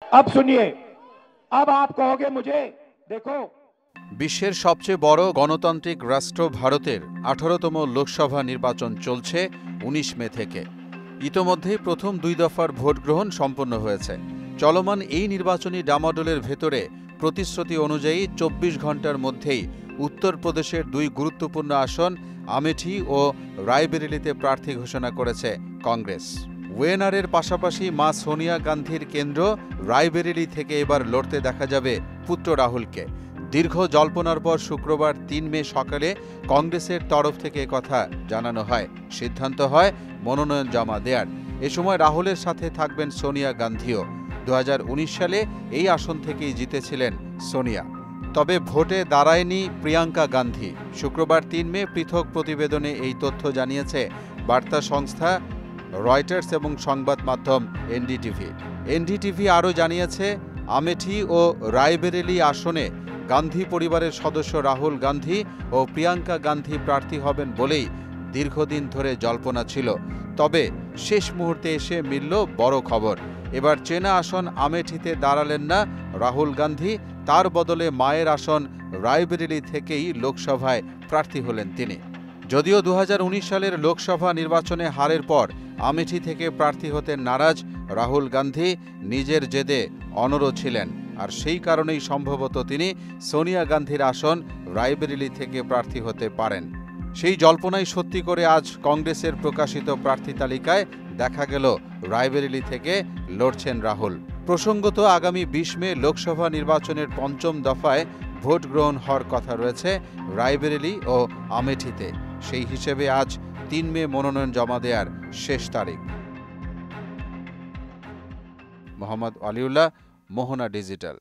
अब सुनिए, अब आप कहोगे मुझे, देखो বিশ্বের সবচেয়ে বড় গণতান্ত্রিক রাষ্ট্র ভারতের 18তম লোকসভা নির্বাচন চলছে 19 মে থেকে। ইতোমধ্যেই প্রথম 2 দফার ভোট গ্রহণ সম্পন্ন হয়েছে। চলমান এই নির্বাচনী ডামাডোলের ভেতরে প্রতিশ্রুতি অনুযায়ী 24 ঘন্টার মধ্যেই উত্তরপ্রদেশের 2 গুরুত্বপূর্ণ আসন আমেঠি ও রায়বেরেলিতে প্রার্থী ঘোষণা করেছে কংগ্রেস। ওয়েনারের পাশাপাশি মা সোনিয়া গান্ধীর কেন্দ্র রায়বেরেলি থেকে এবার লড়তে দেখা যাবে পুত্র রাহুলকে। দীর্ঘ জল্পনার পর শুক্রবার 3 মে সকালে কংগ্রেসের তরফ থেকে কথা জানানো হয়। সিদ্ধান্ত হয় মনোনয়ন জমা দেয়ার। এ সময় রাহুলের সাথে থাকবেন সোনিয়া গান্ধীও। 2019 সালে এই আসন থেকেই জিতেছিলেন সোনিয়া। তবে ভোটে দাঁড়ায়নি প্রিয়াঙ্কা গান্ধী। শুক্রবার 3 মে পৃথক প্রতিবেদনে এই তথ্য জানিয়েছে বার্তা সংস্থা রয়টার্স এবং সংবাদ মাধ্যম এনডিটিভি। এনডিটিভি আরও জানিয়েছে, আমেঠি ও রায়বেরেলি আসনে গান্ধী পরিবারের সদস্য রাহুল গান্ধী ও প্রিয়াঙ্কা গান্ধী প্রার্থী হবেন বলেই দীর্ঘদিন ধরে জল্পনা ছিল। তবে শেষ মুহূর্তে এসে মিলল বড় খবর। এবার চেনা আসন আমেঠিতে দাঁড়ালেন না রাহুল গান্ধী, তার বদলে মায়ের আসন রায়বেরেলি থেকেই লোকসভায় প্রার্থী হলেন তিনি। যদিও 2019 সালের লোকসভা নির্বাচনে হারের পর আমেঠি থেকে প্রার্থী হতে নারাজ রাহুল গান্ধী নিজের জেদে অনড় ছিলেন, আর সেই কারণেই সম্ভবত তিনি সোনিয়া গান্ধীর আসন রায়বেরেলি থেকে প্রার্থী হতে পারেন। সেই জল্পনাই সত্যি করে আজ কংগ্রেসের প্রকাশিত প্রার্থী তালিকায় দেখা গেল রায়বেরেলি থেকে লড়ছেন রাহুল। প্রসঙ্গত আগামী 20 মে লোকসভা নির্বাচনের 5ম দফায় ভোট গ্রহণ হওয়ার কথা রয়েছে রায়বেরেলি ও আমেঠিতে। সেই হিসেবে আজ 3 মে মনোনয়ন জমা দেওয়ার শেষ তারিখ। মোহাম্মদ আলিউল্লাহ, মোহনা ডিজিটাল।